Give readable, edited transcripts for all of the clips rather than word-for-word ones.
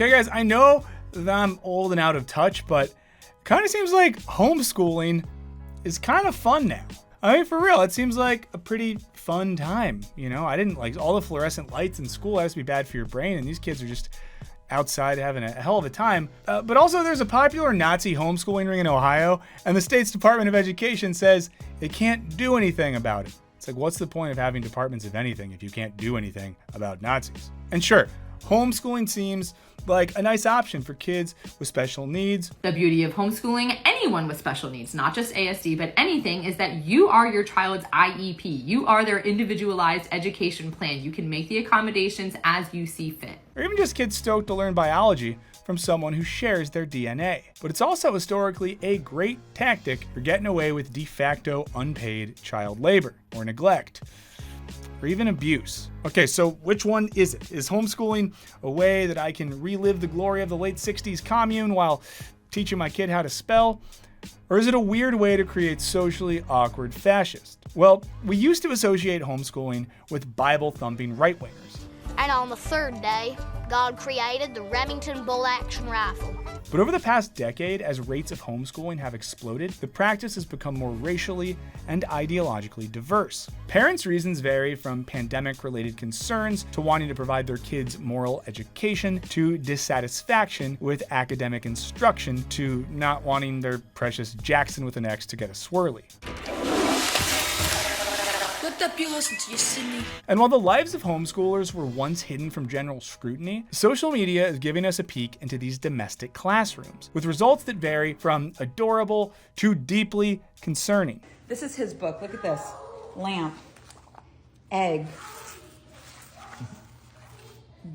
Okay, guys, I know that I'm old and out of touch, but it kind of seems like homeschooling is kind of fun now. I mean, for real, it seems like a pretty fun time. You know, I didn't like all the fluorescent lights in school. That has to be bad for your brain, and these kids are just outside having a hell of a time. But also there's a popular Nazi homeschooling ring in Ohio, and the state's Department of Education says they can't do anything about it. It's like, what's the point of having departments of anything if you can't do anything about Nazis? And sure, homeschooling seems like a nice option for kids with special needs. The beauty of homeschooling anyone with special needs, not just ASD, but anything, is that you are your child's IEP. You are their individualized education plan. You can make the accommodations as you see fit. Or even just kids stoked to learn biology from someone who shares their DNA. But it's also historically a great tactic for getting away with de facto unpaid child labor or neglect, or even abuse. Okay, so which one is it? Is homeschooling a way that I can relive the glory of the late 60s commune while teaching my kid how to spell? Or is it a weird way to create socially awkward fascists? Well, we used to associate homeschooling with Bible-thumping right-wingers. And on the third day, God created the Remington bolt-action rifle. But over the past decade, as rates of homeschooling have exploded, the practice has become more racially and ideologically diverse. Parents' reasons vary from pandemic-related concerns to wanting to provide their kids moral education, to dissatisfaction with academic instruction, to not wanting their precious Jackson with an X to get a swirly. Let that be a lesson to you, Sydney. And while the lives of homeschoolers were once hidden from general scrutiny, social media is giving us a peek into these domestic classrooms, with results that vary from adorable to deeply concerning. This is his book. Look at this. Lamp. Egg.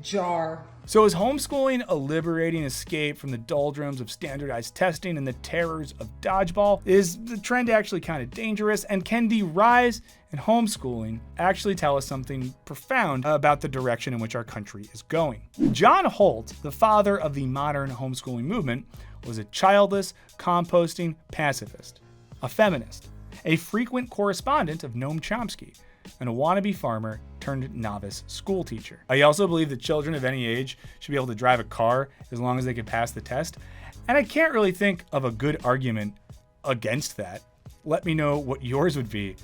Jar. So is homeschooling a liberating escape from the doldrums of standardized testing and the terrors of dodgeball? Is the trend actually kind of dangerous? And can the rise in homeschooling actually tell us something profound about the direction in which our country is going? John Holt, the father of the modern homeschooling movement, was a childless, composting pacifist, a feminist, a frequent correspondent of Noam Chomsky, and a wannabe farmer turned novice school teacher. I also believe that children of any age should be able to drive a car as long as they can pass the test, and I can't really think of a good argument against that. Let me know what yours would be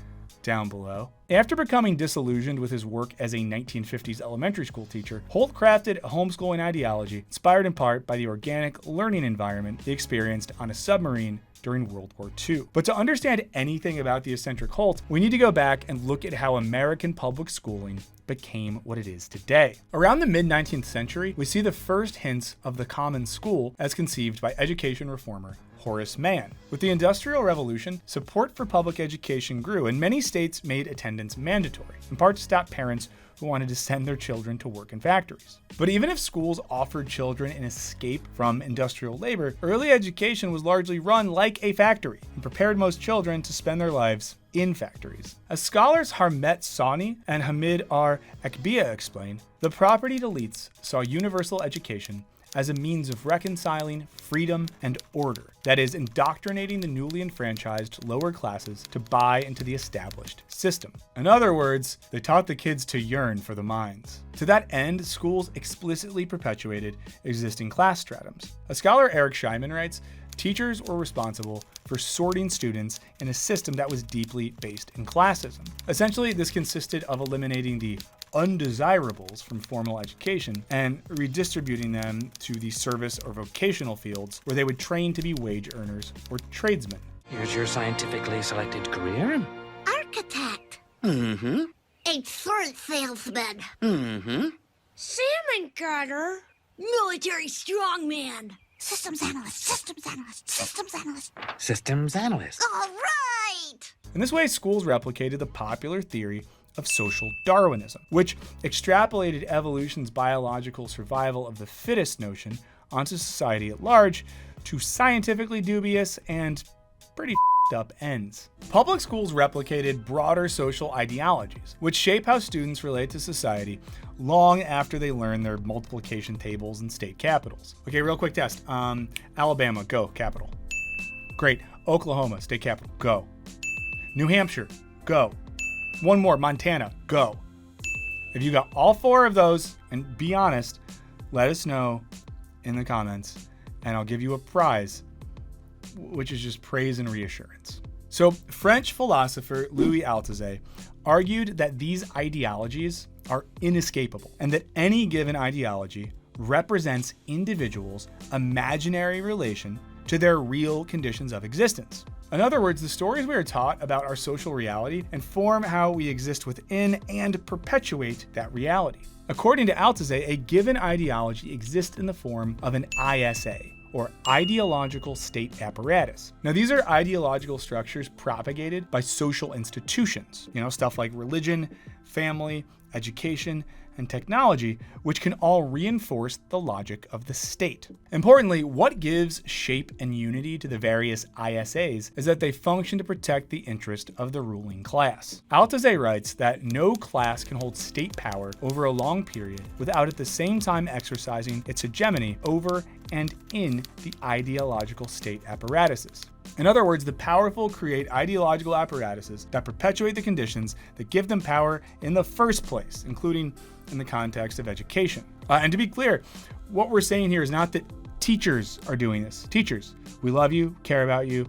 down below. After becoming disillusioned with his work as a 1950s elementary school teacher, Holt crafted a homeschooling ideology inspired in part by the organic learning environment he experienced on a submarine during World War II. But to understand anything about the eccentric Holt, we need to go back and look at how American public schooling became what it is today. Around the mid-19th century, we see the first hints of the common school as conceived by education reformer Horace Mann. With the Industrial Revolution, support for public education grew, and many states made attendance mandatory, in part to stop parents who wanted to send their children to work in factories. But even if schools offered children an escape from industrial labor, early education was largely run like a factory and prepared most children to spend their lives in factories. As scholars Harmet Sani and Hamid R. Akbia explain, the propertied elites saw universal education as a means of reconciling freedom and order, that is, indoctrinating the newly enfranchised lower classes to buy into the established system. In other words, they taught the kids to yearn for the mines. To that end, schools explicitly perpetuated existing class stratums. A scholar, Eric Scheinman, writes, teachers were responsible for sorting students in a system that was deeply based in classism. Essentially, this consisted of eliminating the undesirables from formal education and redistributing them to the service or vocational fields where they would train to be wage earners or tradesmen. Here's your scientifically selected career. Architect. Mm-hmm. Insurance salesman. Mm-hmm. Salmon cutter. Military strongman. Systems analyst, systems analyst, systems analyst. Systems analyst. All right! In this way, schools replicated the popular theory of social Darwinism, which extrapolated evolution's biological survival of the fittest notion onto society at large to scientifically dubious and pretty up ends. Public schools replicated broader social ideologies, which shape how students relate to society long after they learn their multiplication tables in state capitals. Okay, real quick test. Alabama, go, capital. Great. Oklahoma, state capital, go. New Hampshire, go. One more, Montana, go. If you got all four of those, and be honest, let us know in the comments, and I'll give you a prize, which is just praise and reassurance. So French philosopher Louis Althusser argued that these ideologies are inescapable and that any given ideology represents individuals' imaginary relation to their real conditions of existence. In other words, the stories we are taught about our social reality inform how we exist within and perpetuate that reality. According to Althusser, a given ideology exists in the form of an ISA, or ideological state apparatus. Now, these are ideological structures propagated by social institutions, stuff like religion, family, education, and technology, which can all reinforce the logic of the state. Importantly, what gives shape and unity to the various ISAs is that they function to protect the interest of the ruling class. Althusser writes that no class can hold state power over a long period without at the same time exercising its hegemony over and in the ideological state apparatuses. In other words, the powerful create ideological apparatuses that perpetuate the conditions that give them power in the first place, including in the context of education. And to be clear, what we're saying here is not that teachers are doing this. Teachers, we love you, care about you,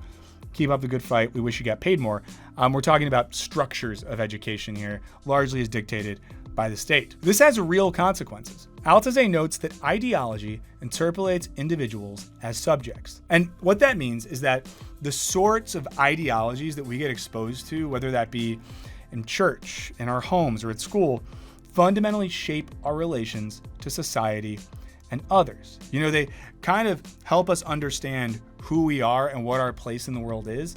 keep up the good fight, we wish you got paid more. We're talking about structures of education here, largely as dictated by the state. This has real consequences. Althusser notes that ideology interpolates individuals as subjects. And what that means is that the sorts of ideologies that we get exposed to, whether that be in church, in our homes, or at school, fundamentally shape our relations to society and others. They kind of help us understand who we are and what our place in the world is.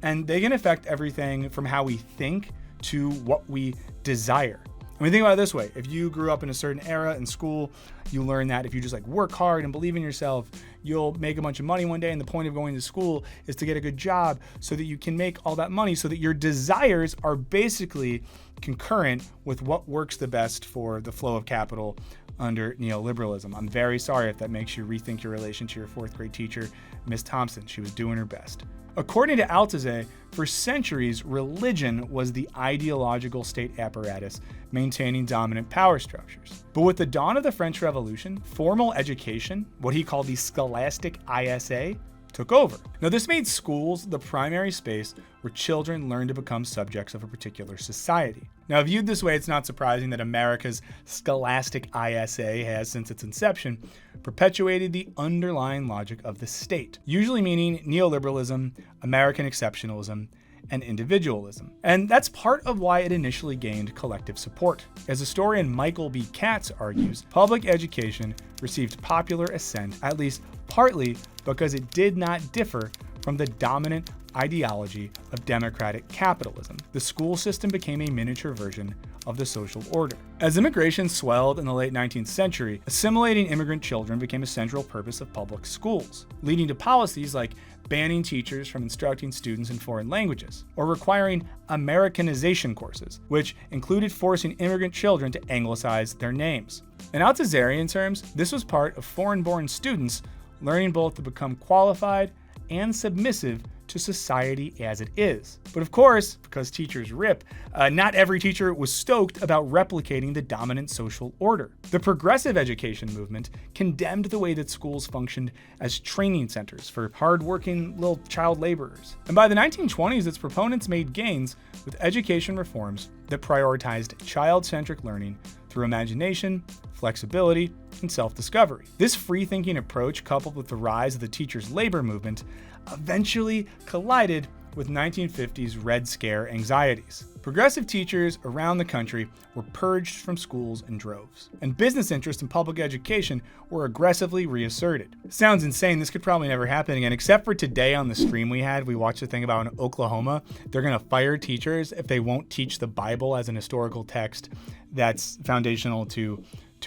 And they can affect everything from how we think to what we desire. Think about it this way. If you grew up in a certain era in school, you learn that if you just work hard and believe in yourself, you'll make a bunch of money one day. And the point of going to school is to get a good job so that you can make all that money, so that your desires are basically concurrent with what works the best for the flow of capital under neoliberalism. I'm very sorry if that makes you rethink your relation to your fourth grade teacher, Miss Thompson. She was doing her best. According to Althusser, for centuries, religion was the ideological state apparatus maintaining dominant power structures. But with the dawn of the French Revolution, formal education, what he called the scholastic ISA, took over. Now, this made schools the primary space where children learned to become subjects of a particular society. Now, viewed this way, it's not surprising that America's scholastic ISA has, since its inception, perpetuated the underlying logic of the state, usually meaning neoliberalism, American exceptionalism, and individualism. And that's part of why it initially gained collective support. As historian Michael B. Katz argues, public education received popular assent, at least partly because it did not differ from the dominant ideology of democratic capitalism. The school system became a miniature version of the social order. As immigration swelled in the late 19th century, assimilating immigrant children became a central purpose of public schools, leading to policies like banning teachers from instructing students in foreign languages, or requiring Americanization courses, which included forcing immigrant children to anglicize their names. In Althusserian terms, this was part of foreign-born students learning both to become qualified and submissive to society as it is. But of course, because teachers rip, not every teacher was stoked about replicating the dominant social order. The progressive education movement condemned the way that schools functioned as training centers for hardworking little child laborers. And by the 1920s, its proponents made gains with education reforms that prioritized child-centric learning through imagination, flexibility, and self-discovery. This free-thinking approach, coupled with the rise of the teachers' labor movement, eventually collided with 1950s Red Scare anxieties. Progressive teachers around the country were purged from schools in droves, and business interests in public education were aggressively reasserted. Sounds insane, this could probably never happen again, except for today on the stream we watched a thing about in Oklahoma. They're gonna fire teachers if they won't teach the Bible as an historical text that's foundational to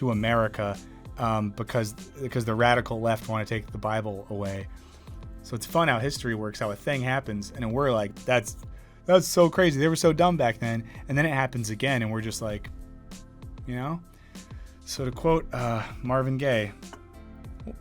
America, because the radical left want to take the Bible away. So it's fun how history works, how a thing happens, and then we're like, that's so crazy. They were so dumb back then, and then it happens again, and we're just like, So to quote Marvin Gaye,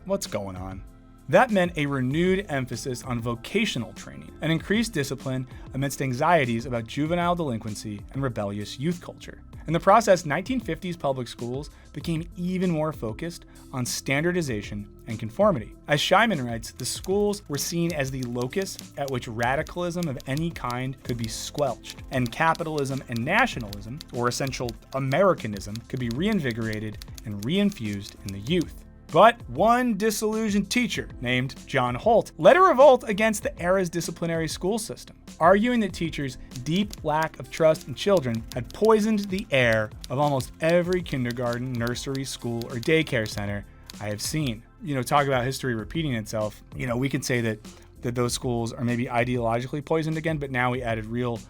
what's going on? That meant a renewed emphasis on vocational training and increased discipline amidst anxieties about juvenile delinquency and rebellious youth culture. In the process, 1950s public schools became even more focused on standardization and conformity. As Scheiman writes, the schools were seen as the locus at which radicalism of any kind could be squelched, and capitalism and nationalism, or essential Americanism, could be reinvigorated and reinfused in the youth. But one disillusioned teacher named John Holt led a revolt against the era's disciplinary school system, arguing that teachers' deep lack of trust in children had poisoned the air of almost every kindergarten, nursery, school, or daycare center I have seen. Talk about history repeating itself. We could say that those schools are maybe ideologically poisoned again, but now we added real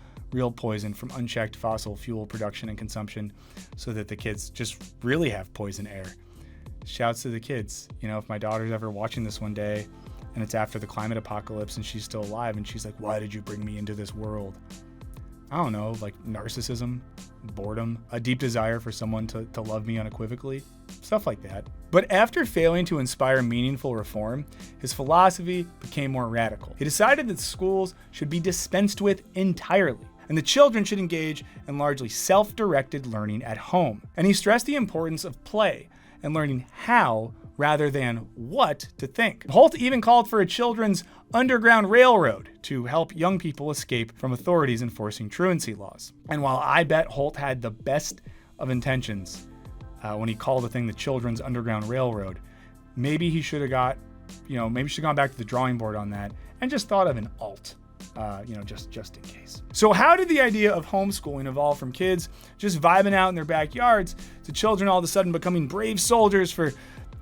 poison from unchecked fossil fuel production and consumption so that the kids just really have poison air. Shouts to the kids. If my daughter's ever watching this one day and it's after the climate apocalypse and she's still alive and she's like, why did you bring me into this world? I don't know, like narcissism, boredom, a deep desire for someone to love me unequivocally, stuff like that. But after failing to inspire meaningful reform, his philosophy became more radical. He decided that schools should be dispensed with entirely, and the children should engage in largely self-directed learning at home. And he stressed the importance of play and learning how rather than what to think. Holt even called for a children's underground railroad to help young people escape from authorities enforcing truancy laws. And while I bet Holt had the best of intentions when he called the thing the children's underground railroad, maybe he should have gone back to the drawing board on that and just thought of an alt. Just in case. So how did the idea of homeschooling evolve from kids just vibing out in their backyards to children all of a sudden becoming brave soldiers for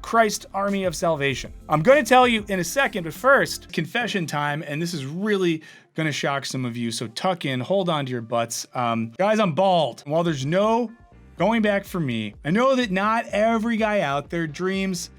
Christ's army of salvation? I'm going to tell you in a second, but first, confession time, and this is really going to shock some of you, so tuck in, hold on to your butts. Guys, I'm bald. While there's no going back for me, I know that not every guy out there dreams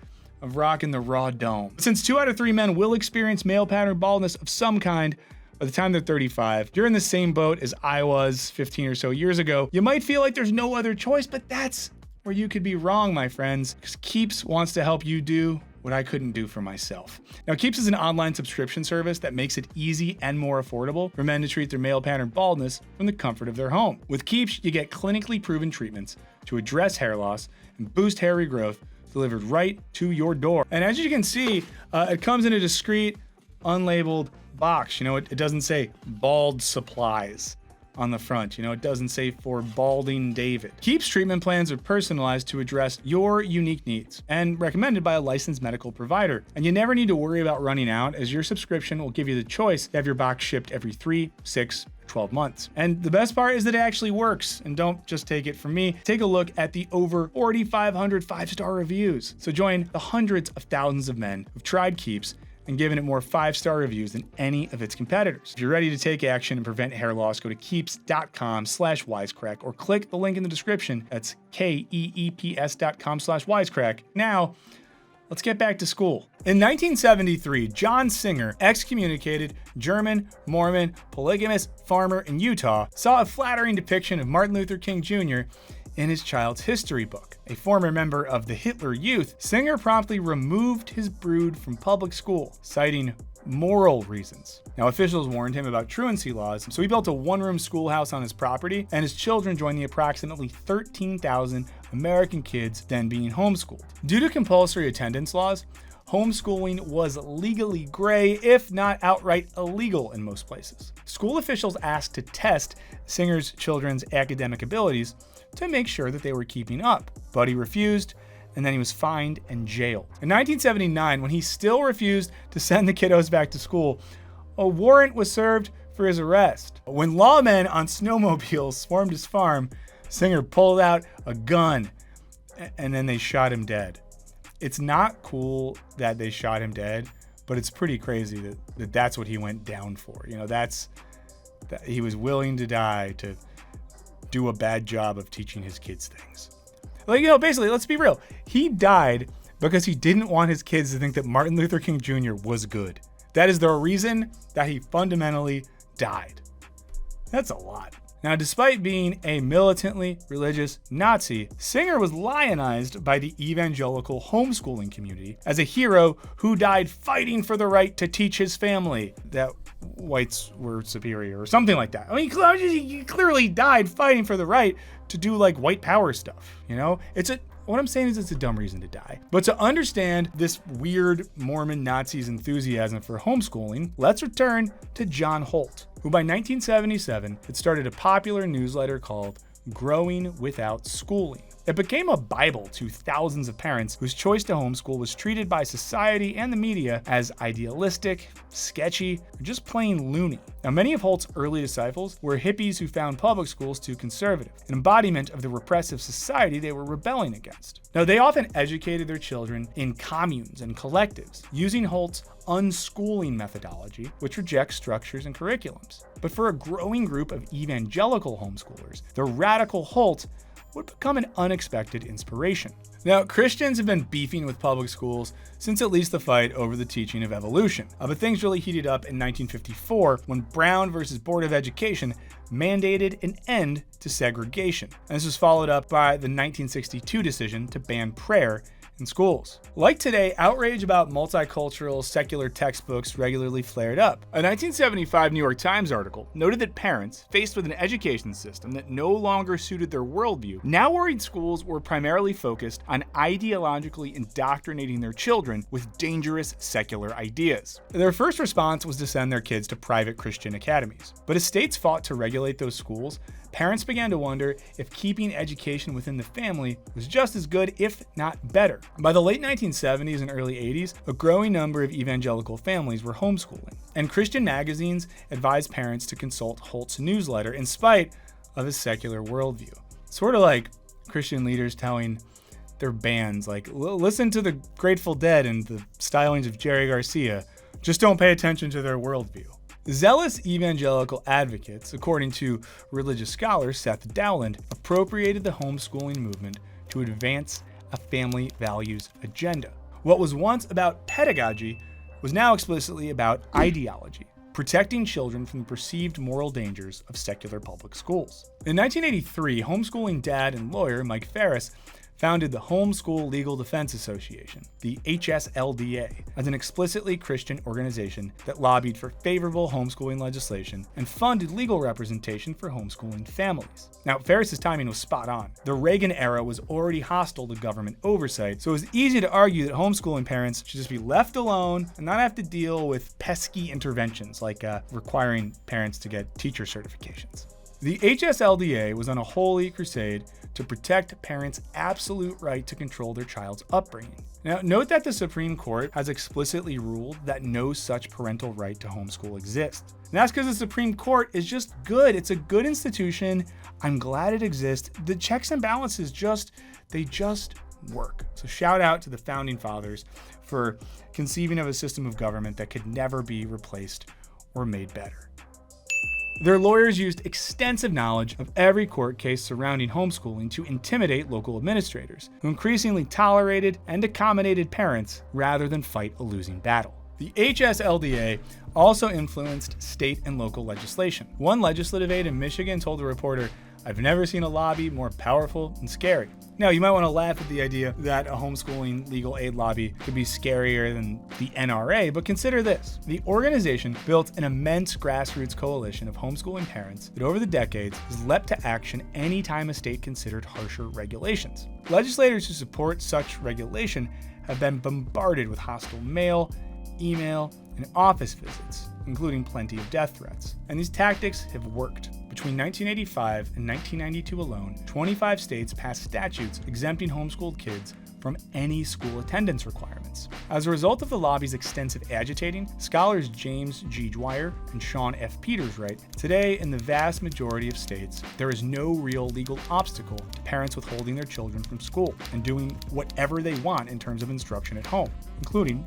of rocking the raw dome. Since 2 out of 3 men will experience male pattern baldness of some kind by the time they're 35, you're in the same boat as I was 15 or so years ago. You might feel like there's no other choice, but that's where you could be wrong, my friends, because Keeps wants to help you do what I couldn't do for myself. Now, Keeps is an online subscription service that makes it easy and more affordable for men to treat their male pattern baldness from the comfort of their home. With Keeps, you get clinically proven treatments to address hair loss and boost hair regrowth delivered right to your door. And as you can see, it comes in a discreet, unlabeled box. It doesn't say bald supplies on the front. It doesn't say for balding David. Keeps treatment plans are personalized to address your unique needs and recommended by a licensed medical provider. And you never need to worry about running out, as your subscription will give you the choice to have your box shipped every 3, 6, 12 months. And the best part is that it actually works. And don't just take it from me. Take a look at the over 4,500 5-star reviews. So join the hundreds of thousands of men who've tried Keeps and given it more 5-star reviews than any of its competitors. If you're ready to take action and prevent hair loss, go to keeps.com/wisecrack or click the link in the description. That's keeps.com/wisecrack. Now, let's get back to school. In 1973, John Singer, excommunicated German, Mormon, polygamous farmer in Utah, saw a flattering depiction of Martin Luther King Jr. in his child's history book. A former member of the Hitler Youth, Singer promptly removed his brood from public school, citing moral reasons. Now, officials warned him about truancy laws, so he built a one-room schoolhouse on his property, and his children joined the approximately 13,000 American kids then being homeschooled. Due to compulsory attendance laws, homeschooling was legally gray, if not outright illegal in most places. School officials asked to test Singer's children's academic abilities to make sure that they were keeping up, but he refused, and then he was fined and jailed. In 1979, when he still refused to send the kiddos back to school, a warrant was served for his arrest. When lawmen on snowmobiles swarmed his farm, Singer pulled out a gun, and then they shot him dead. It's not cool that they shot him dead, but it's pretty crazy that that's what he went down for. That he was willing to die to do a bad job of teaching his kids things. Basically, let's be real. He died because he didn't want his kids to think that Martin Luther King Jr. was good. That is the reason that he fundamentally died. That's a lot. Now, despite being a militantly religious Nazi, Singer was lionized by the evangelical homeschooling community as a hero who died fighting for the right to teach his family that whites were superior or something like that. He clearly died fighting for the right to do like white power stuff. What I'm saying is it's a dumb reason to die. But to understand this weird Mormon Nazis enthusiasm for homeschooling, let's return to John Holt, who by 1977 had started a popular newsletter called Growing Without Schooling. It became a Bible to thousands of parents whose choice to homeschool was treated by society and the media as idealistic, sketchy, or just plain loony. Now, many of Holt's early disciples were hippies who found public schools too conservative, an embodiment of the repressive society they were rebelling against. Now, they often educated their children in communes and collectives, using Holt's unschooling methodology, which rejects structures and curriculums. But for a growing group of evangelical homeschoolers, the radical Holt would become an unexpected inspiration. Now, Christians have been beefing with public schools since at least the fight over the teaching of evolution. But things really heated up in 1954 when Brown versus Board of Education mandated an end to segregation. And this was followed up by the 1962 decision to ban prayer in schools. Like today, outrage about multicultural secular textbooks regularly flared up. A 1975 New York Times article noted that parents, faced with an education system that no longer suited their worldview, now worried schools were primarily focused on ideologically indoctrinating their children with dangerous secular ideas. Their first response was to send their kids to private Christian academies. But as states fought to regulate those schools, parents began to wonder if keeping education within the family was just as good, if not better. By the late 1970s and early 80s, a growing number of evangelical families were homeschooling, and Christian magazines advised parents to consult Holt's newsletter in spite of his secular worldview. Sort of like Christian leaders telling their bands, like, listen to the Grateful Dead and the stylings of Jerry Garcia, just don't pay attention to their worldview. Zealous evangelical advocates, according to religious scholar Seth Dowland, appropriated the homeschooling movement to advance a family values agenda. What was once about pedagogy was now explicitly about ideology, protecting children from the perceived moral dangers of secular public schools. In 1983, homeschooling dad and lawyer Mike Ferris founded the Homeschool Legal Defense Association, the HSLDA, as an explicitly Christian organization that lobbied for favorable homeschooling legislation and funded legal representation for homeschooling families. Now, Ferris's timing was spot on. The Reagan era was already hostile to government oversight, so it was easy to argue that homeschooling parents should just be left alone and not have to deal with pesky interventions like requiring parents to get teacher certifications. The HSLDA was on a holy crusade to protect parents' absolute right to control their child's upbringing. Now, note that the Supreme Court has explicitly ruled that no such parental right to homeschool exists. And that's because the Supreme Court is just good. It's a good institution. I'm glad it exists. The checks and balances they just work. So shout out to the founding fathers for conceiving of a system of government that could never be replaced or made better. Their lawyers used extensive knowledge of every court case surrounding homeschooling to intimidate local administrators, who increasingly tolerated and accommodated parents rather than fight a losing battle. The HSLDA also influenced state and local legislation. One legislative aide in Michigan told the reporter, "I've never seen a lobby more powerful and scary." Now, you might want to laugh at the idea that a homeschooling legal aid lobby could be scarier than the NRA, but consider this. The organization built an immense grassroots coalition of homeschooling parents that over the decades has leapt to action anytime a state considered harsher regulations. Legislators who support such regulation have been bombarded with hostile mail, email, and office visits, including plenty of death threats. And these tactics have worked. Between 1985 and 1992 alone, 25 states passed statutes exempting homeschooled kids from any school attendance requirements. As a result of the lobby's extensive agitating, scholars James G. Dwyer and Sean F. Peters write, today in the vast majority of states, there is no real legal obstacle to parents withholding their children from school and doing whatever they want in terms of instruction at home, including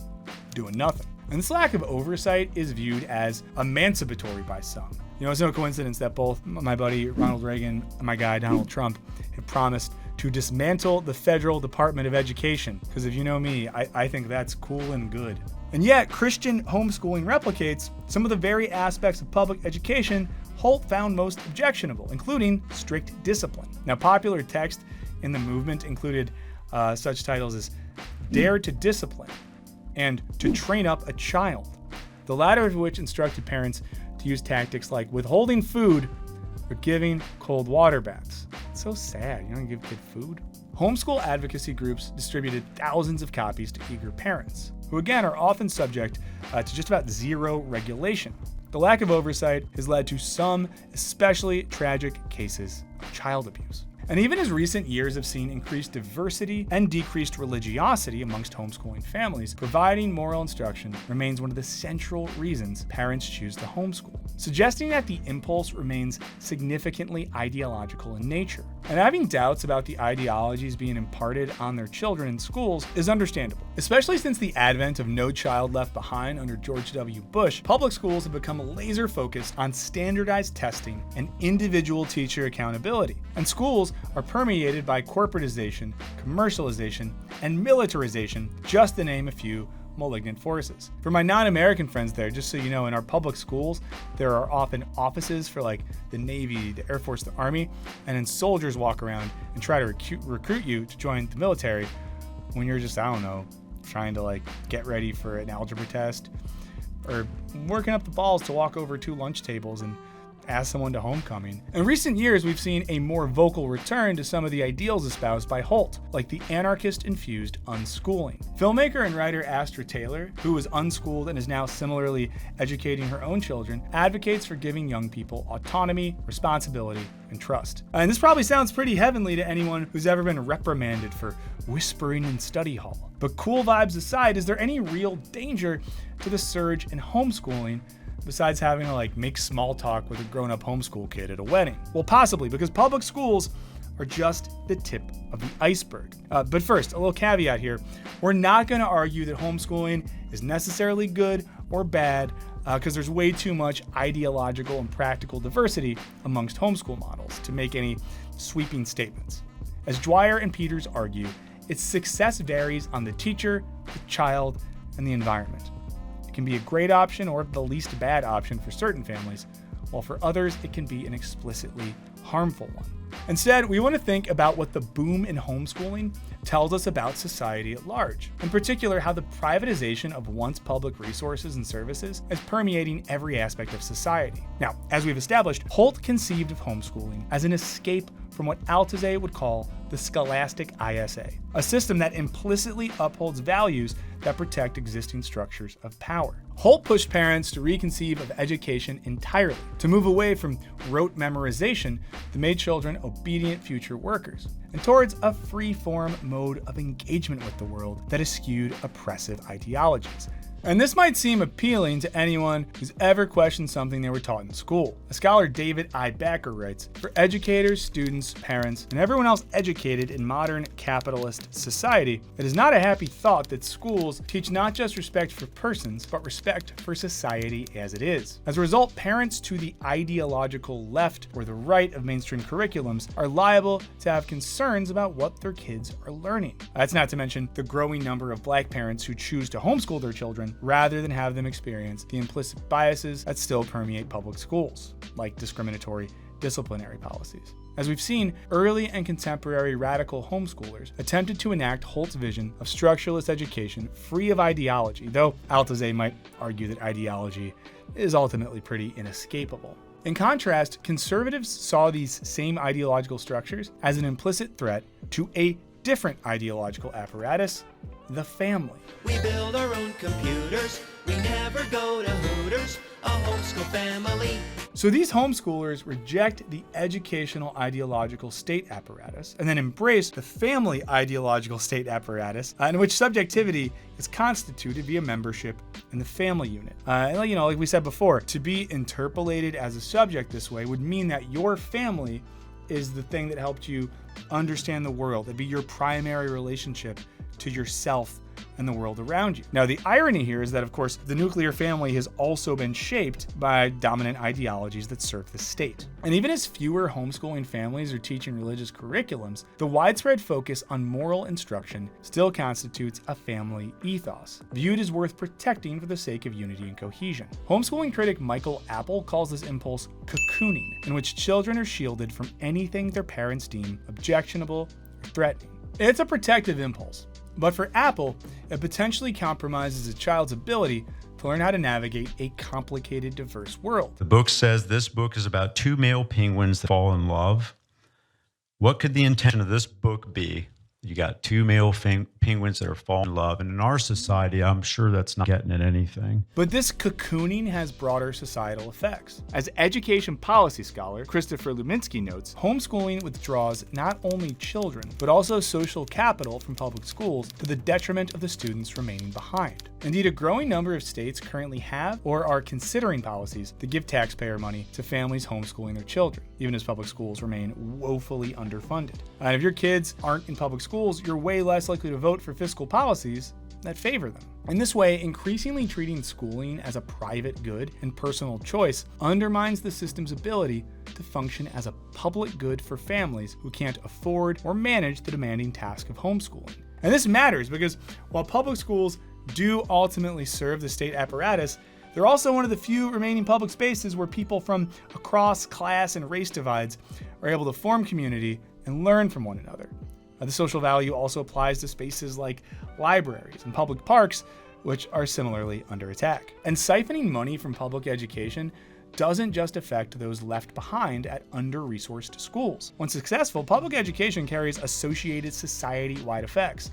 doing nothing. And this lack of oversight is viewed as emancipatory by some. It's no coincidence that both my buddy Ronald Reagan and my guy Donald Trump have promised to dismantle the Federal Department of Education. Because if you know me, I think that's cool and good. And yet, Christian homeschooling replicates some of the very aspects of public education Holt found most objectionable, including strict discipline. Now, popular text in the movement included such titles as Dare to Discipline and To Train Up a Child, the latter of which instructed parents to use tactics like withholding food or giving cold water baths. It's so sad. You don't give kid food. Homeschool advocacy groups distributed thousands of copies to eager parents, who again are often subject to just about zero regulation. The lack of oversight has led to some especially tragic cases of child abuse. And even as recent years have seen increased diversity and decreased religiosity amongst homeschooling families, providing moral instruction remains one of the central reasons parents choose to homeschool, suggesting that the impulse remains significantly ideological in nature. And having doubts about the ideologies being imparted on their children in schools is understandable, especially since the advent of No Child Left Behind under George W. Bush. Public schools have become laser focused on standardized testing and individual teacher accountability, and schools are permeated by corporatization, commercialization, and militarization, just to name a few malignant forces. For my non-American friends there, just so you know, in our public schools, there are often offices for like the Navy, the Air Force, the Army, and then soldiers walk around and try to recruit you to join the military when you're just, I don't know, trying to like get ready for an algebra test or working up the balls to walk over 2 lunch tables and ask someone to homecoming. In recent years, we've seen a more vocal return to some of the ideals espoused by Holt, like the anarchist-infused unschooling. Filmmaker and writer Astra Taylor, who was unschooled and is now similarly educating her own children, advocates for giving young people autonomy, responsibility, and trust. And this probably sounds pretty heavenly to anyone who's ever been reprimanded for whispering in study hall. But cool vibes aside, is there any real danger to the surge in homeschooling besides having to like make small talk with a grown-up homeschool kid at a wedding? Well, possibly, because public schools are just the tip of the iceberg. But first, a little caveat here. We're not going to argue that homeschooling is necessarily good or bad, because there's way too much ideological and practical diversity amongst homeschool models to make any sweeping statements. As Dwyer and Peters argue, its success varies on the teacher, the child, and the environment. It can be a great option or the least bad option for certain families, while for others it can be an explicitly harmful one. Instead, we want to think about what the boom in homeschooling tells us about society at large. In particular, how the privatization of once public resources and services is permeating every aspect of society. Now, as we've established, Holt conceived of homeschooling as an escape from what Althusser would call the scholastic ISA, a system that implicitly upholds values that protect existing structures of power. Holt pushed parents to reconceive of education entirely, to move away from rote memorization that made children obedient future workers, and towards a free-form mode of engagement with the world that eschewed oppressive ideologies. And this might seem appealing to anyone who's ever questioned something they were taught in school. A scholar, David I. Backer, writes, "For educators, students, parents, and everyone else educated in modern capitalist society, it is not a happy thought that schools teach not just respect for persons, but respect for society as it is. As a result, parents to the ideological left or the right of mainstream curriculums are liable to have concerns about what their kids are learning." That's not to mention the growing number of Black parents who choose to homeschool their children rather than have them experience the implicit biases that still permeate public schools, like discriminatory disciplinary policies. As we've seen, early and contemporary radical homeschoolers attempted to enact Holt's vision of structuralist education free of ideology, though Althusser might argue that ideology is ultimately pretty inescapable. In contrast, conservatives saw these same ideological structures as an implicit threat to a different ideological apparatus, the family. We build our own computers, we never go to Hooters, a homeschool family. So these homeschoolers reject the educational ideological state apparatus and then embrace the family ideological state apparatus, in which subjectivity is constituted via membership in the family unit. And like we said before, to be interpolated as a subject this way would mean that your family is the thing that helped you understand the world. It'd be your primary relationship to yourself and the world around you. Now, the irony here is that, of course, the nuclear family has also been shaped by dominant ideologies that serve the state. And even as fewer homeschooling families are teaching religious curriculums, the widespread focus on moral instruction still constitutes a family ethos, viewed as worth protecting for the sake of unity and cohesion. Homeschooling critic Michael Apple calls this impulse cocooning, in which children are shielded from anything their parents deem objectionable or threatening. It's a protective impulse. But for Apple, it potentially compromises a child's ability to learn how to navigate a complicated, diverse world. The book says this book is about 2 male penguins that fall in love What could the intention of this book be? You got two male penguins that are falling in love. And in our society, I'm sure that's not getting at anything. But this cocooning has broader societal effects. As education policy scholar Christopher Luminski notes, homeschooling withdraws not only children, but also social capital from public schools to the detriment of the students remaining behind. Indeed, a growing number of states currently have or are considering policies that give taxpayer money to families homeschooling their children, even as public schools remain woefully underfunded. And if your kids aren't in public schools, you're way less likely to vote for fiscal policies that favor them. In this way, increasingly treating schooling as a private good and personal choice undermines the system's ability to function as a public good for families who can't afford or manage the demanding task of homeschooling. And this matters because while public schools do ultimately serve the state apparatus, they're also one of the few remaining public spaces where people from across class and race divides are able to form community and learn from one another. The social value also applies to spaces like libraries and public parks, which are similarly under attack. And siphoning money from public education doesn't just affect those left behind at under-resourced schools. When successful, public education carries associated society-wide effects,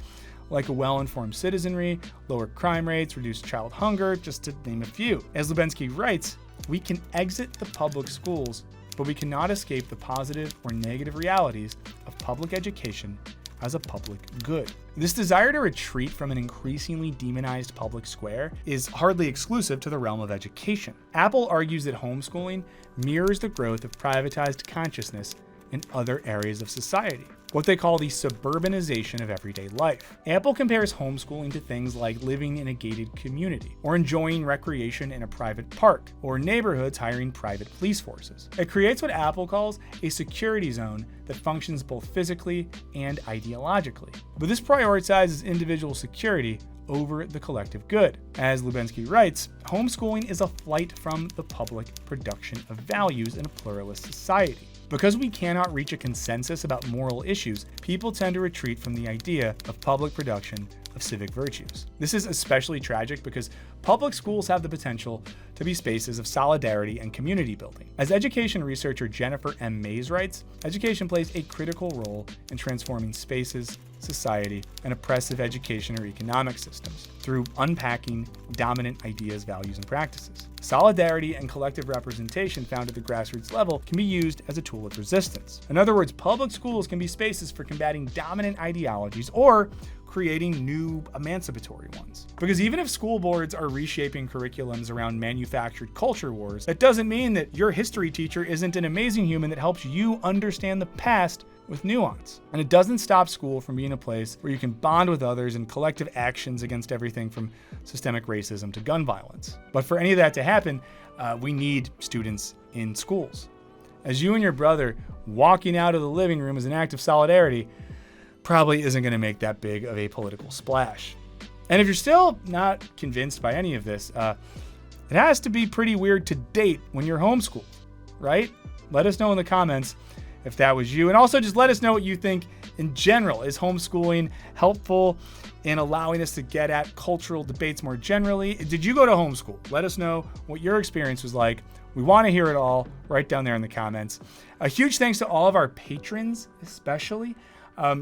like a well-informed citizenry, lower crime rates, reduced child hunger, just to name a few. As Lubenski writes, we can exit the public schools, but we cannot escape the positive or negative realities of public education as a public good. This desire to retreat from an increasingly demonized public square is hardly exclusive to the realm of education. Apple argues that homeschooling mirrors the growth of privatized consciousness in other areas of society, what they call the suburbanization of everyday life. Apple compares homeschooling to things like living in a gated community, or enjoying recreation in a private park, or neighborhoods hiring private police forces. It creates what Apple calls a security zone that functions both physically and ideologically. But this prioritizes individual security over the collective good. As Lubenski writes, homeschooling is a flight from the public production of values in a pluralist society. Because we cannot reach a consensus about moral issues, people tend to retreat from the idea of public production of civic virtues. This is especially tragic because public schools have the potential to be spaces of solidarity and community building. As education researcher Jennifer M. Mays writes, education plays a critical role in transforming spaces, society, and oppressive education or economic systems through unpacking dominant ideas, values, and practices. Solidarity and collective representation found at the grassroots level can be used as a tool of resistance. In other words, public schools can be spaces for combating dominant ideologies or creating new emancipatory ones. Because even if school boards are reshaping curriculums around manufactured culture wars, that doesn't mean that your history teacher isn't an amazing human that helps you understand the past with nuance. And it doesn't stop school from being a place where you can bond with others in collective actions against everything from systemic racism to gun violence. But for any of that to happen, we need students in schools. As you and your brother walking out of the living room as an act of solidarity probably isn't going to make that big of a political splash. And if you're still not convinced by any of this, it has to be pretty weird to date when you're homeschooled, right? Let us know in the comments if that was you. And also just let us know what you think in general. Is homeschooling helpful in allowing us to get at cultural debates more generally? Did you go to homeschool? Let us know what your experience was like. We want to hear it all right down there in the comments. A huge thanks to all of our patrons, especially.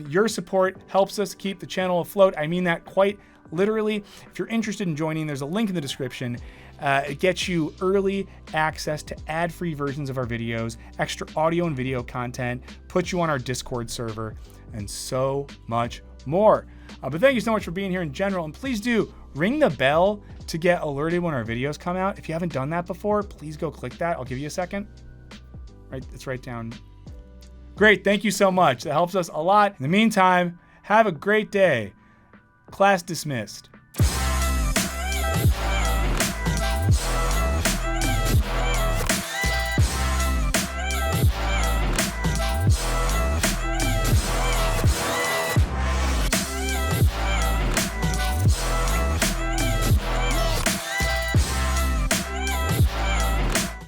Your support helps us keep the channel afloat. I mean that quite literally. If you're interested in joining, there's a link in the description. It gets you early access to ad-free versions of our videos, extra audio and video content, puts you on our Discord server, and so much more. But thank you so much for being here in general, and please do ring the bell to get alerted when our videos come out. If you haven't done that before, please go click that. I'll give you a second. Right, it's right down. Great, thank you so much. That helps us a lot. In the meantime, have a great day. Class dismissed.